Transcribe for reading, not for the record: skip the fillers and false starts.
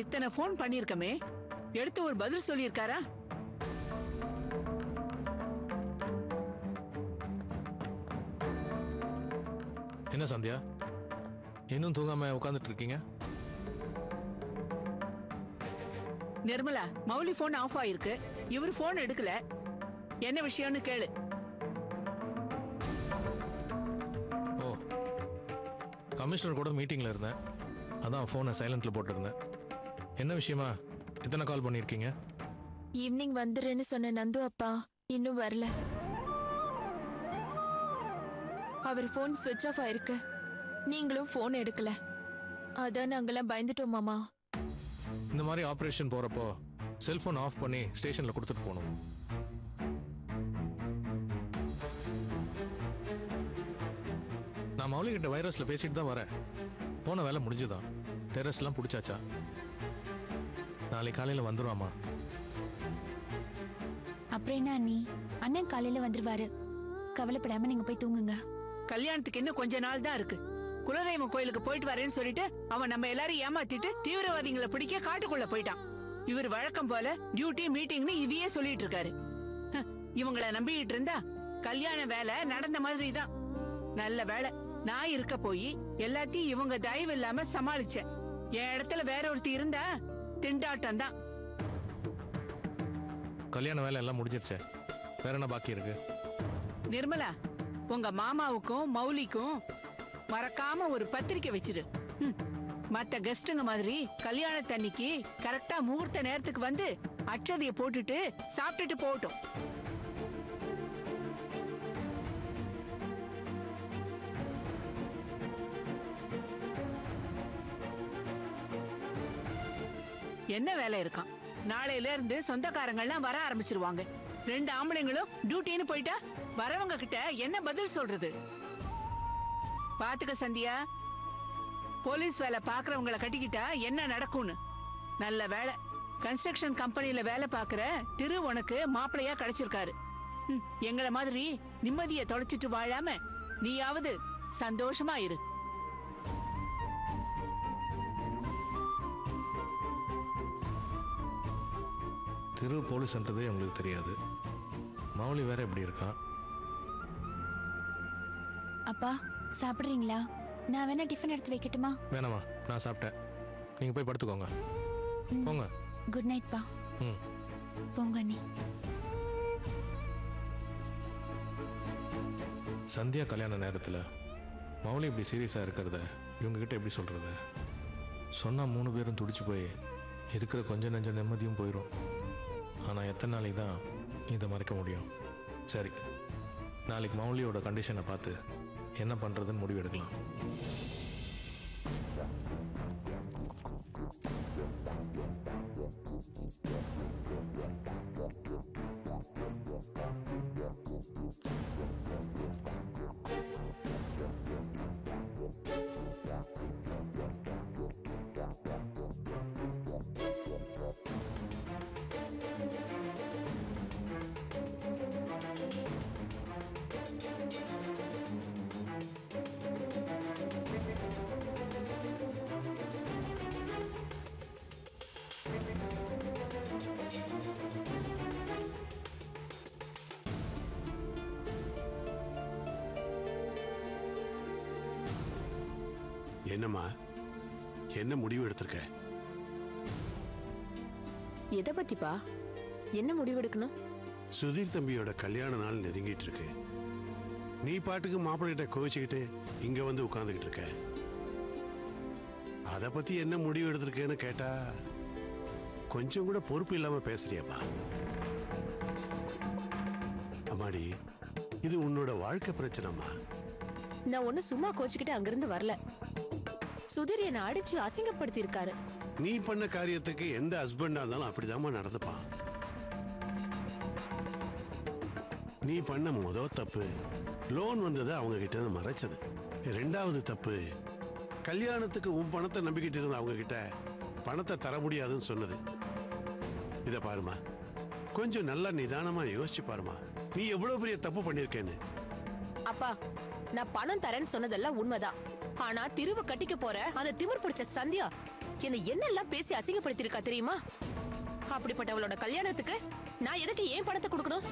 இத்தனை போன் பண்ணிருக்கமே, எடுத்து ஒரு பதில் சொல்லியிருக்காரா? என்ன சந்தியா, இன்னும் தூங்காம உட்கார்ந்துட்டு இருக்கீங்க? நிர்மலா, மௌலி போன் ஆஃப் ஆயிருக்கு, இவர் போன் எடுக்கல. என்ன விஷயம்னு கேளு. ஓ, கமிஷனர் கூட மீட்டிங்ல இருந்தேன், அதான் போனை சைலண்ட்ல போட்டிருந்தேன். என்ன விஷயமா இத்தனை கால் பண்ணிருக்கீங்க? ஈவினிங் வந்துருன்னு சொன்ன நந்து அப்பா இன்னும் வரல. அவர் போன் ஸ்விட்ச் ஆஃப் ஆயிருக்கு, நீங்களும் போன் எடுக்கல. அதான் நாங்கெல்லாம் பயந்துட்டோம் மாமா. இந்த மாதிரி ஆபரேஷன் போறப்போ செல்போன் ஆஃப் பண்ணி ஸ்டேஷன்ல கொடுத்துட்டு போகணும். நான் மௌலி கிட்ட வைரஸ்ல பேசிட்டு தான் வரேன். போன வேலை முடிஞ்சுதான். டெரஸ்லாம் பிடிச்சாச்சா? நாளைக்கு காலையில வந்துருவாமா? அப்புறம் என்ன அண்ணி, அண்ணன் காலையில வந்துருவாரு, கவலைப்படாம நீங்க போய் தூங்குங்க. கல்யாணத்துக்கு இன்னும் கொஞ்ச நாள் தான் இருக்கு. குலதெய்வம் கோயிலுக்கு போயிட்டு வரேன்னு சொல்லிட்டு அவன் நம்ம எல்லாரும் ஏமாத்திட்டு தீவிரவாதிகளை பிடிக்க காட்டுக்குள்ள போயிட்டான். இவர் வழக்கம் போல டியூட்டி மீட்டிங்னு இதையே சொல்லிட்டு இருக்காரு. இவங்கள நம்பிக்கிட்டு இருந்தா கல்யாண வேலை நடந்த மாதிரி தான். நல்ல வேலை நான் இருக்க போய் எல்லாத்தையும் இவங்க தயவு இல்லாம சமாளிச்சேன். என் இடத்துல வேற ஒருத்தி இருந்தா திண்டாட்டம் தான். கல்யாண வேலை எல்லாம் முடிஞ்சிருச்சே, வேற என்ன பாக்கி இருக்கு? நிர்மலா, உங்க மாமாவுக்கும் மௌலிக்கும் மறக்காம ஒரு பத்திரிக்கை வச்சிரு. மத்த கெஸ்டுங்க மாதிரி கல்யாணத்தன்னைக்கு கரெக்டா முகூர்த்த நேரத்துக்கு வந்து அட்சதைய போட்டுட்டு சாப்பிட்டுட்டு போகட்டும். என்ன வேலை இருக்கான்? நாளையில இருந்து சொந்தக்காரங்கள்லாம் வர ஆரம்பிச்சிருவாங்க. 2 ஆம்பளைங்களும் டியூட்டின்னு போயிட்டா வரவங்க கிட்ட என்ன பதில் சொல்றது? பாத்துக்க சந்தியா, போலீஸ் வேலை பாக்குறவங்களை கட்டிக்கிட்டா என்ன நடக்கும்னு. நல்ல வேலை கன்ஸ்ட்ரக்ஷன் கம்பெனில வேலை பாக்குற திரு உனக்கு மாப்பிள்ளையா கிடைச்சிருக்காரு. எங்களை மாதிரி நிம்மதியை தொலைச்சிட்டு வாழாம நீயாவது சந்தோஷமா இரு. திரு போலீஸ்ன்றதே உங்களுக்கு தெரியாது. மௌலி வேற எப்படி இருக்கான்? அப்பா சாப்பிடுறீங்களா? நான் வேணா டிஃபன் எடுத்து வைக்கட்டுமா? வேணாமா, நான் சாப்பிட்டேன். நீங்க போய் படுத்துக்கோங்க. போங்க. குட் நைட் பா. போங்க நீ. சந்தியா கல்யாண நேரத்தில் மௌலி இப்படி சீரியஸாக இருக்கிறத இவங்க கிட்ட எப்படி சொல்றது? சொன்னா 3 பேரும் துடிச்சு போய் இருக்கிற கொஞ்சம் நெஞ்ச நிம்மதியும் போயிடும். ஆனால் எத்தனை நாளைக்கு தான் இதை மறைக்க முடியும்? சரி, நாளைக்கு மௌலியோட கண்டிஷனை பார்த்து என்ன பண்ணுறதுன்னு முடிவு எடுக்கலாம். என்னம்மா, என்ன முடிவு எடுத்திருக்க? எதை பத்திப்பா? என்ன முடிவு எடுக்கணும்? சுதீர் தம்பியோட கல்யாண நாள் நெருங்கிட்டு இருக்கு. நீ பாட்டுக்கு மாப்பிள்ளைகிட்ட கோவிச்சுக்கிட்டு இங்க வந்து உட்கார்ந்துகிட்டு இருக்க. அத பத்தி என்ன முடிவு எடுத்திருக்கேன்னு கேட்டா கொஞ்சம் கூட பொறுப்பு இல்லாம பேசுறியம்மா. அம்மாடி, இது உன்னோட வாழ்க்கை பிரச்சனைமா. நான் ஒண்ணு சும்மா கோச்சுக்கிட்டு அங்கிருந்து வரல. சுதீர் என்ன அடிச்சு அசிங்கப்படுத்தி இருக்காரு. நீ பண்ண காரியத்துக்கு எந்த ஹஸ்பண்டா இருந்தாலும் அப்படிதாம்மா நடந்துப்பான். நீ பண்ண முதல் தப்பு லோன் வந்ததை அவங்க கிட்ட இருந்து மறைச்சது. 2வது தப்பு கல்யாணத்துக்கு உன் பணத்தை நம்பிக்கிட்டு இருந்த அவங்க கிட்ட பணத்தை தர முடியாதுன்னு சொன்னது. இத பாருமா, கொஞ்சம் நல்லா நிதானமா யோசிச்சு பாருமா, நீ எவ்வளவு பெரிய தப்பு பண்ணிருக்கேன்னு. அப்பா, நான் பணம் தரேன்னு சொன்னதெல்லாம் உண்மைதான். ஆனா திருவ கட்டிக்க போற அந்த திமிர் பிடிச்ச சந்தியா என்னை என்னெல்லாம் பேசி அசிங்கப்படுத்திருக்கா தெரியுமா? அப்படிப்பட்டவளோட கல்யாணத்துக்கு நான் எதுக்கு ஏன் பணத்தை கொடுக்கணும்?